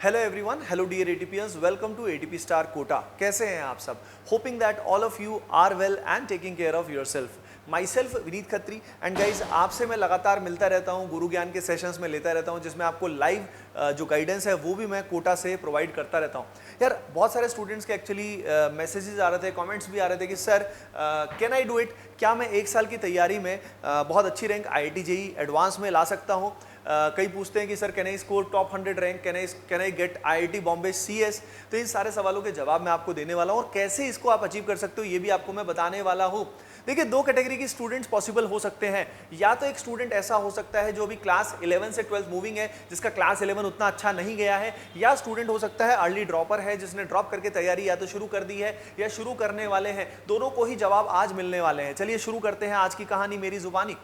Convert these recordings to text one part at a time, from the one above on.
Hello everyone, hello dear ATPians, welcome to ATP star Kota. कैसे हैं आप सब? Hoping that all of you are well and taking care of yourself. Myself Vineet Khatri and guys, आपसे मैं लगातार मिलता रहता हूँ, गुरु ज्ञान के सेशंस में लेता रहता हूँ, जिसमें आपको लाइव जो गाइडेंस है वो भी मैं कोटा से प्रोवाइड करता रहता हूँ। यार बहुत सारे स्टूडेंट्स के एक्चुअली मैसेजेस आ रहे थे, कमेंट्स भी आ रहे थे कि sir can I do it, क्या मैं एक साल की तैयारी में बहुत अच्छी रैंक IIT JEE एडवांस में ला सकता हूँ? कई पूछते हैं कि sir can I score top 100 rank, can I get IIT Bombay CS। तो इन सारे सवालों के जवाब मैं आपको देने वाला हूँ और कैसे इसको आप अचीव कर सकते हो ये भी आपको मैं बताने वाला हूँ। देखिए, दो कैटेगरी के स्टूडेंट्स पॉसिबल हो सकते हैं। या तो एक स्टूडेंट ऐसा हो सकता है जो अभी क्लास 11 से 12 मूविंग है, जिसका क्लास 11 उतना अच्छा नहीं गया है, या स्टूडेंट हो सकता है अर्ली ड्रॉपर है, जिसने ड्रॉप करके तैयारी या तो शुरू कर दी है या शुरू करने वाले हैं। दोनों को ही जवाब आज मिलने वाले हैं। चलिए शुरू करते हैं आज की कहानी मेरी जुबानी।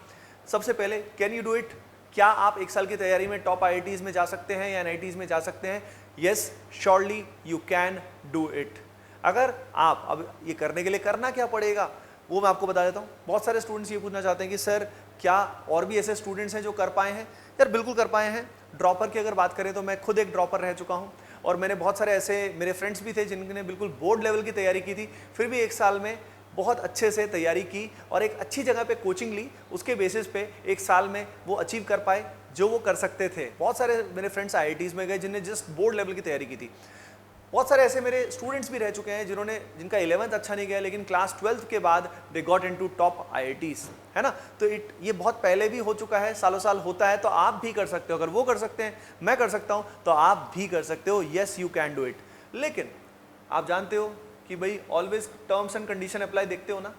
सबसे पहले, कैन यू डू इट? क्या आप एक साल की तैयारी में टॉप IITs में जा सकते हैं या NITs में जा सकते हैं? Yes, surely you can do it. अगर आप अब ये करने के लिए करना क्या पड़ेगा वो मैं आपको बता देता हूँ। बहुत सारे स्टूडेंट्स ये पूछना चाहते हैं कि सर क्या और भी ऐसे स्टूडेंट्स हैं जो कर पाए हैं? यार बिल्कुल कर पाए हैं। ड्रॉपर की अगर बात करें तो मैं खुद एक ड्रॉपर रह चुका हूँ और मैंने बहुत सारे ऐसे मेरे फ्रेंड्स भी थे जिन्होंने बिल्कुल बोर्ड लेवल की तैयारी की थी, फिर भी एक साल में बहुत अच्छे से तैयारी की और एक अच्छी जगह पे कोचिंग ली। उसके बेसिस पे एक साल में वो अचीव कर पाए जो वो कर सकते थे। बहुत सारे मेरे फ्रेंड्स IITs में गए जिन्हें जस्ट बोर्ड लेवल की तैयारी की थी। बहुत सारे ऐसे मेरे स्टूडेंट्स भी रह चुके हैं जिनका 11th अच्छा नहीं गया, लेकिन क्लास 12th के बाद they got into top IITs, है ना। तो ये बहुत पहले भी हो चुका है, सालों साल होता है, तो आप भी कर सकते हो। अगर वो कर सकते हैं, मैं कर सकता हूं, तो आप भी कर सकते हो। Yes, you can do it. लेकिन आप जानते हो कि भाई always terms and condition apply, देखते हो ना।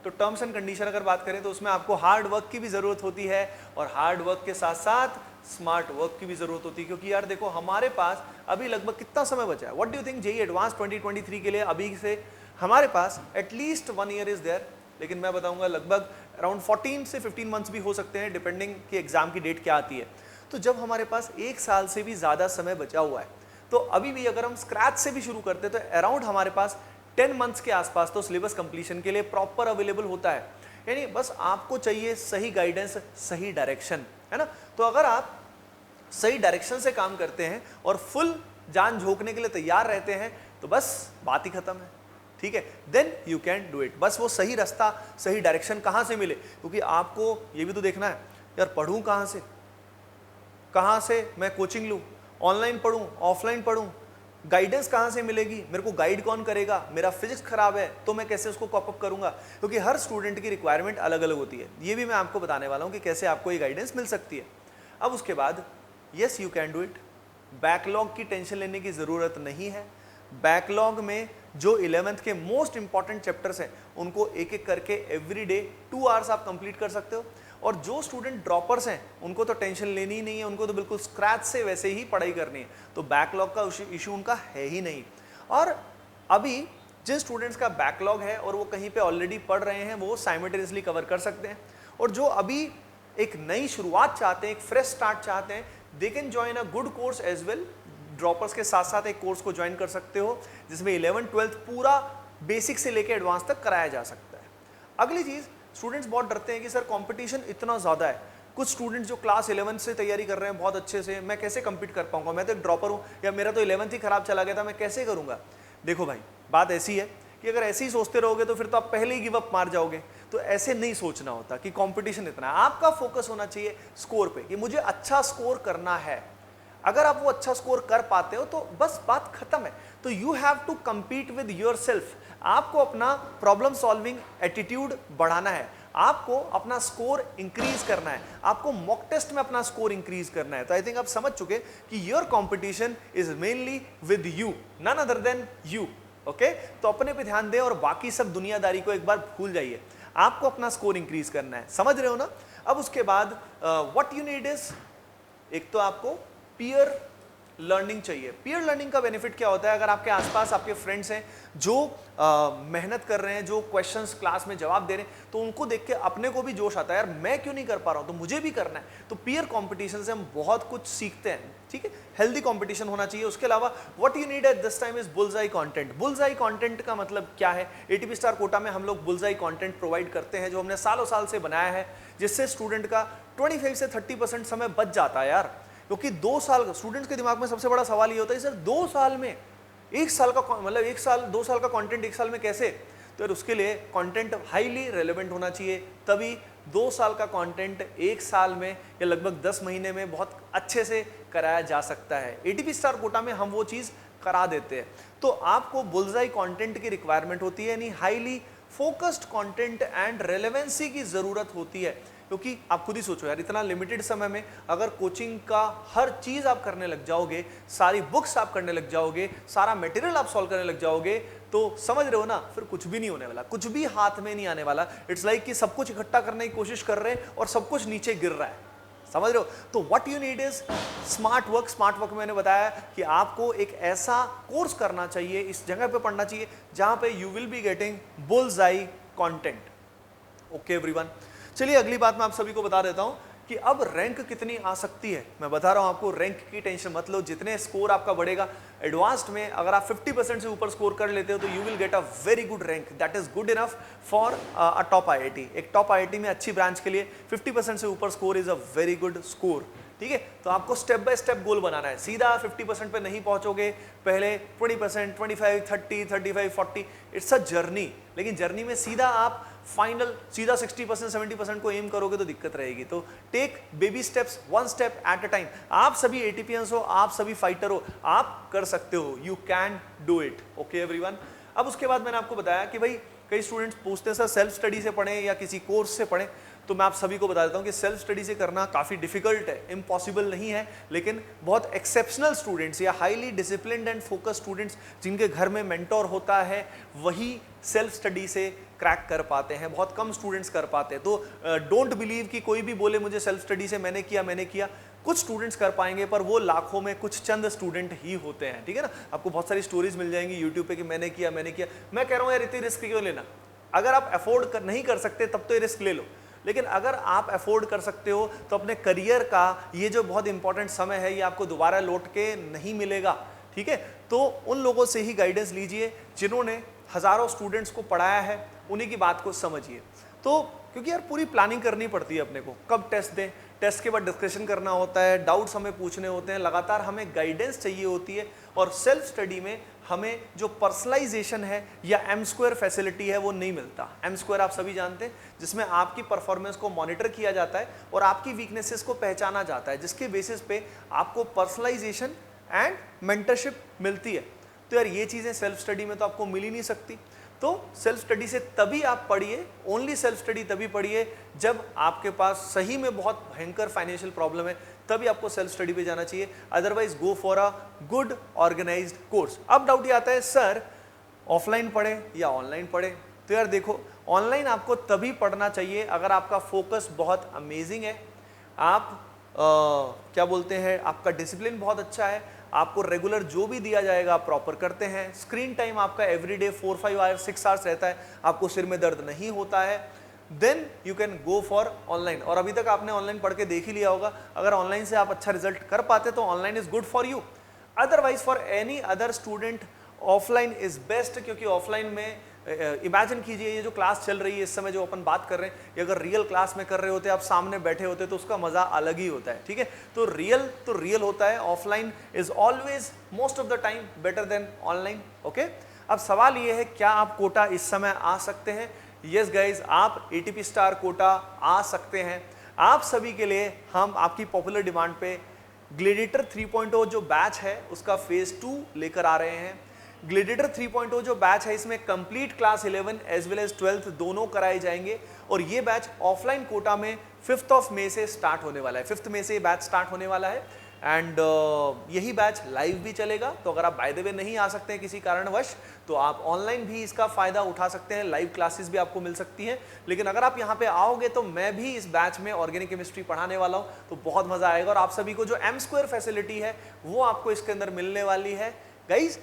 तो टर्म्स एंड कंडीशन अगर बात करें तो उसमें आपको हार्ड वर्क की भी जरूरत होती है और हार्ड वर्क के साथ साथ स्मार्ट वर्क की भी जरूरत होती है। क्योंकि यार देखो, हमारे पास अभी लगभग कितना समय बचा है? What do you think? JEE advance 2023 के लिए अभी से हमारे पास एटलीस्ट 1 ईयर इज देयर। लेकिन मैं बताऊंगा लगभग अराउंड 14 से 15 मंथ्स भी हो सकते हैं, डिपेंडिंग कि एग्जाम की डेट क्या आती है। तो जब हमारे पास एक साल से भी ज्यादा समय बचा हुआ है, तो अभी भी अगर हम स्क्रैच से भी शुरू करते हैं तो अराउंड हमारे पास 10 मंथ्स के आसपास तो सिलेबस कंप्लीशन के लिए प्रॉपर अवेलेबल होता है। यानी बस आपको चाहिए सही गाइडेंस, सही डायरेक्शन, है ना। तो अगर आप सही डायरेक्शन से काम करते हैं और फुल जान झोंकने के लिए तैयार रहते हैं तो बस बात ही खत्म है, ठीक है। Then you can do it. बस वो सही रास्ता, सही डायरेक्शन कहां से मिले, क्योंकि आपको ये भी तो देखना है यार, पढ़ूं कहां से मैं कोचिंग लूं, ऑनलाइन पढ़ूं, ऑफलाइन पढ़ूं, गाइडेंस कहां से मिलेगी, मेरे को गाइड कौन करेगा, मेरा फिजिक्स खराब है तो मैं कैसे उसको कॉप अप करूंगा। क्योंकि हर स्टूडेंट की रिक्वायरमेंट अलग अलग होती है। ये भी मैं आपको बताने वाला हूं कि कैसे आपको ये गाइडेंस मिल सकती है। अब उसके बाद, yes you can do it. Backlog की टेंशन लेने की जरूरत नहीं है। बैकलॉग में जो 11th के मोस्ट इंपॉर्टेंट चैप्टर्स हैं उनको एक एक करके एवरी डे 2 आवर्स आप कंप्लीट कर सकते हो। और जो स्टूडेंट ड्रॉपर्स हैं उनको तो टेंशन लेनी ही नहीं है, उनको तो बिल्कुल स्क्रैच से वैसे ही पढ़ाई करनी है। तो बैकलॉग का इशू उनका है ही नहीं। और अभी जिन स्टूडेंट्स का बैकलॉग है और वो कहीं पे ऑलरेडी पढ़ रहे हैं, वो साइमल्टेनियसली कवर कर सकते हैं। और जो अभी एक नई शुरुआत चाहते हैं, एक फ्रेश स्टार्ट चाहते हैं, they can join a good course as well. Droppers के साथ साथ एक कोर्स को ज्वाइन कर सकते हो जिसमें 11th 12th पूरा बेसिक से लेकर एडवांस तक कराया जा सकता है। अगली चीज, स्टूडेंट्स बहुत डरते हैं कि सर कंपटीशन इतना ज़्यादा है। कुछ स्टूडेंट्स जो क्लास 11 से तैयारी कर रहे हैं बहुत अच्छे से, मैं कैसे कम्पीट कर पाऊंगा, मैं तो एक ड्रॉपर हूँ, या मेरा तो 11th ही खराब चला गया था, मैं कैसे करूंगा। देखो भाई, बात ऐसी है कि अगर ऐसे ही सोचते रहोगे तो फिर तो आप पहले ही गिव अप मार जाओगे। तो ऐसे नहीं सोचना होता कि कंपटीशन इतना है। आपका फोकस होना चाहिए स्कोर पे, कि मुझे अच्छा स्कोर करना है। अगर आप वो अच्छा स्कोर कर पाते हो तो बस बात खत्म है। तो you have to compete with yourself. आपको अपना प्रॉब्लम सॉल्विंग एटीट्यूड बढ़ाना है, आपको अपना स्कोर इंक्रीज करना है, आपको मॉक टेस्ट में अपना स्कोर इंक्रीज करना है। तो आई थिंक आप समझ चुके कि your competition is mainly with you, none other than you. Okay, तो अपने पे ध्यान दें और बाकी सब दुनियादारी को एक बार भूल जाइए। आपको अपना स्कोर इंक्रीज करना है, समझ रहे हो ना। अब उसके बाद व्हाट यू नीड इज, एक तो आपको पीयर लर्निंग चाहिए। पीयर लर्निंग का बेनिफिट क्या होता है? अगर आपके आसपास आपके फ्रेंड्स हैं जो मेहनत कर रहे हैं, जो क्वेश्चंस क्लास में जवाब दे रहे हैं, तो उनको देख के अपने को भी जोश आता है, यार मैं क्यों नहीं कर पा रहा हूं, तो मुझे भी करना है। तो पीयर कंपटीशन से हम बहुत कुछ सीखते हैं, ठीक है। हेल्दी कंपटीशन होना चाहिए। उसके अलावा what you need at this time is bullseye content. Bullseye content का मतलब क्या है? एटीपी स्टार कोटा में हम लोग बुलजाई कंटेंट प्रोवाइड करते हैं, जो हमने सालों साल से बनाया है, जिससे स्टूडेंट का 25 से 30% समय बच जाता है। यार क्योंकि 2 साल, स्टूडेंट्स के दिमाग में सबसे बड़ा सवाल ये होता है सर 2 साल में, 1 साल का मतलब 1 साल 2 साल का कंटेंट 1 साल में कैसे? तो उसके लिए कंटेंट हाईली रेलेवेंट होना चाहिए, तभी 2 साल का कंटेंट 1 साल में या लगभग 10 महीने में बहुत अच्छे से कराया जा सकता है। एटीपी स्टार कोटा में हम वो चीज़ करा देते हैं। तो आपको बुलजाई कंटेंट की रिक्वायरमेंट होती है, यानी highly focused content and relevancy की ज़रूरत होती है, क्योंकि आप खुद ही सोचो यार, इतना लिमिटेड समय में अगर कोचिंग का हर चीज़ आप करने लग जाओगे, सारी बुक्स आप करने लग जाओगे, सारा मटेरियल आप सॉल्व करने लग जाओगे, तो समझ रहे हो ना, फिर कुछ भी नहीं होने वाला, कुछ भी हाथ में नहीं आने वाला। इट्स लाइक कि सब कुछ इकट्ठा करने की कोशिश कर रहे हैं और सब कुछ नीचे गिर रहा है, समझ रहे हो? तो what you need is smart work. Smart work मैंने बताया कि आपको एक ऐसा कोर्स करना चाहिए, इस जगह पे पढ़ना चाहिए जहां पे you will be getting bullseye content. Okay everyone, चलिए अगली बात मैं आप सभी को बता देता हूं कि अब रैंक कितनी आ सकती है। मैं बता रहा हूं आपको, रैंक की टेंशन मत लो, जितने स्कोर आपका बढ़ेगा एडवांस्ड में, अगर आप 50% से ऊपर स्कोर कर लेते हो तो you will get a very good rank that is good enough for a top IIT. एक टॉप आईआईटी में अच्छी ब्रांच के लिए 50% से ऊपर score is a very good score, ठीक है? तो आपको स्टेप बाय स्टेप गोल बनाना है, सीधा 50% पे नहीं पहुंचोगे, पहले 20%, 25, 30, 35, 40, इट्स अ जर्नी। लेकिन जर्नी में सीधा आप फाइनल सीधा 60%, 70% को एम करोगे तो दिक्कत रहेगी। तो take baby steps, one step at a time. आप सभी एटीपीएंस हो, आप सभी फाइटर हो, आप कर सकते हो, you can do it. Okay everyone, अब उसके बाद मैंने आपको बताया कि भाई कई स्टूडेंट्स पूछते हैं सर सेल्फ स्टडी से पढ़ें या किसी कोर्स से पढ़ें, तो मैं आप सभी को बता देता हूं कि सेल्फ स्टडी से करना काफ़ी डिफिकल्ट है, इम्पॉसिबल नहीं है, लेकिन बहुत एक्सेप्शनल स्टूडेंट्स या highly disciplined and focus students जिनके घर में मेंटोर होता है वही सेल्फ स्टडी से क्रैक कर पाते हैं, बहुत कम स्टूडेंट्स कर पाते हैं। तो डोंट बिलीव कि कोई भी बोले मुझे सेल्फ स्टडी से मैंने किया, कुछ स्टूडेंट्स कर पाएंगे पर वो लाखों में कुछ चंद स्टूडेंट ही होते हैं, ठीक है ना? आपको बहुत सारी स्टोरीज मिल जाएंगी यूट्यूब पे कि मैंने किया। मैं कह रहा हूँ यार इतनी रिस्क क्यों लेना? अगर आप अफोर्ड नहीं कर सकते तब तो ये रिस्क ले लो, लेकिन अगर आप अफोर्ड कर सकते हो तो अपने करियर का ये जो बहुत इंपॉर्टेंट समय है ये आपको दोबारा लौट के नहीं मिलेगा, ठीक है? तो उन लोगों से ही गाइडेंस लीजिए जिन्होंने हजारों स्टूडेंट्स को पढ़ाया है, उन्हीं की बात को समझिए। तो क्योंकि यार पूरी प्लानिंग करनी पड़ती है अपने को, कब टेस्ट दें, टेस्ट के बाद डिस्कशन करना होता है, डाउट्स हमें पूछने होते हैं, लगातार हमें गाइडेंस चाहिए होती है। और सेल्फ स्टडी में हमें जो पर्सनलाइजेशन है या M² फैसिलिटी है वो नहीं मिलता। M² आप सभी जानते हैं, जिसमें आपकी परफॉर्मेंस को मॉनिटर किया जाता है और आपकी वीकनेसेस को पहचाना जाता है, जिसके बेसिस पे आपको पर्सनलाइजेशन एंड मेंटरशिप मिलती है। तो यार ये चीज़ें सेल्फ स्टडी में तो आपको मिल ही नहीं सकती। तो सेल्फ स्टडी से तभी आप पढ़िए, ओनली सेल्फ स्टडी तभी पढ़िए जब आपके पास सही में बहुत भयंकर फाइनेंशियल प्रॉब्लम है, तभी आपको सेल्फ स्टडी पे जाना चाहिए। Otherwise go for a good organized course. अब डाउट ये आता है सर ऑफलाइन पढ़े या ऑनलाइन पढ़े? तो यार देखो, ऑनलाइन आपको तभी पढ़ना चाहिए अगर आपका फोकस बहुत अमेजिंग है, आप क्या बोलते हैं, आपका डिसिप्लिन बहुत अच्छा है, आपको रेगुलर जो भी दिया जाएगा आप प्रॉपर करते हैं, स्क्रीन टाइम आपका एवरीडे 4-5 आवर्स 6 आवर्स रहता है, आपको सिर में दर्द नहीं होता है, then you can go for online. और अभी तक आपने ऑनलाइन पढ़ के देख ही लिया होगा, अगर ऑनलाइन से आप अच्छा रिजल्ट कर पाते तो online is good for you. Otherwise for any other student offline is best, क्योंकि ऑफलाइन में इमेजिन कीजिए ये जो क्लास चल रही है इस समय जो अपन बात कर रहे हैं, ये अगर रियल क्लास में कर रहे होते, आप सामने बैठे होते तो उसका मजा अलग ही होता है, ठीक है? तो रियल होता है, offline is always most of the time better than online. Okay, अब सवाल ये है क्या आप कोटा इस समय आ सकते हैं? यस गाइज, आप एटीपी स्टार कोटा आ सकते हैं। आप सभी के लिए हम आपकी पॉपुलर डिमांड पे ग्लेडिएटर 3.0 जो बैच है उसका फेज 2 लेकर आ रहे हैं। ग्लेडिएटर 3.0 जो बैच है इसमें complete class 11 as well as 12th दोनों कराए जाएंगे, और ये बैच ऑफलाइन कोटा में 5 मई से स्टार्ट होने वाला है। 5 मई से बैच स्टार्ट होने वाला है एंड यही बैच लाइव भी चलेगा। तो अगर आप बाय द वे नहीं आ सकते हैं किसी कारणवश तो आप ऑनलाइन भी इसका फायदा उठा सकते हैं, लाइव क्लासेस भी आपको मिल सकती हैं। लेकिन अगर आप यहाँ पे आओगे तो मैं भी इस बैच में ऑर्गेनिक केमिस्ट्री पढ़ाने वाला हूँ, तो बहुत मजा आएगा। और आप सभी को जो M² फैसिलिटी है वो आपको इसके अंदर मिलने वाली है गाइज।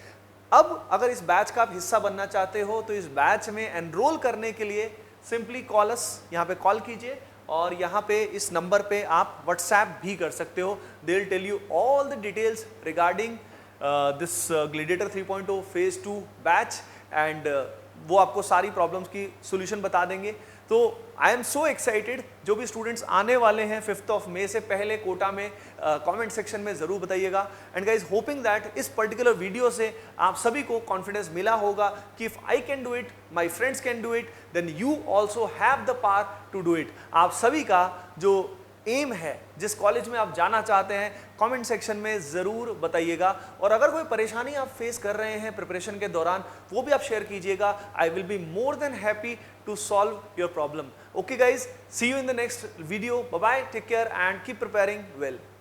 अब अगर इस बैच का आप हिस्सा बनना चाहते हो तो इस बैच में एनरोल करने के लिए सिंपली कॉल अस, यहाँ पे कॉल कीजिए और यहाँ पे इस नंबर पे आप व्हाट्सएप भी कर सकते हो। They will tell you all the details regarding this Gladiator 3.0 phase 2 batch and वो आपको सारी प्रॉब्लम्स की सोल्यूशन बता देंगे। तो आई एम सो एक्साइटेड, जो भी स्टूडेंट्स आने वाले हैं 5 मई से पहले कोटा में, कमेंट सेक्शन में ज़रूर बताइएगा। एंड गाइज होपिंग दैट इस पर्टिकुलर वीडियो से आप सभी को कॉन्फिडेंस मिला होगा कि if I can do it, my friends can do it, then you also have the power to do it. आप सभी का जो एम है, जिस कॉलेज में आप जाना चाहते हैं, कमेंट सेक्शन में ज़रूर बताइएगा। और अगर कोई परेशानी आप फेस कर रहे हैं प्रिपरेशन के दौरान, वो भी आप शेयर कीजिएगा। I will be more than happy to solve your problem. Okay guys, see you in the next video. Bye bye, take care and keep preparing well.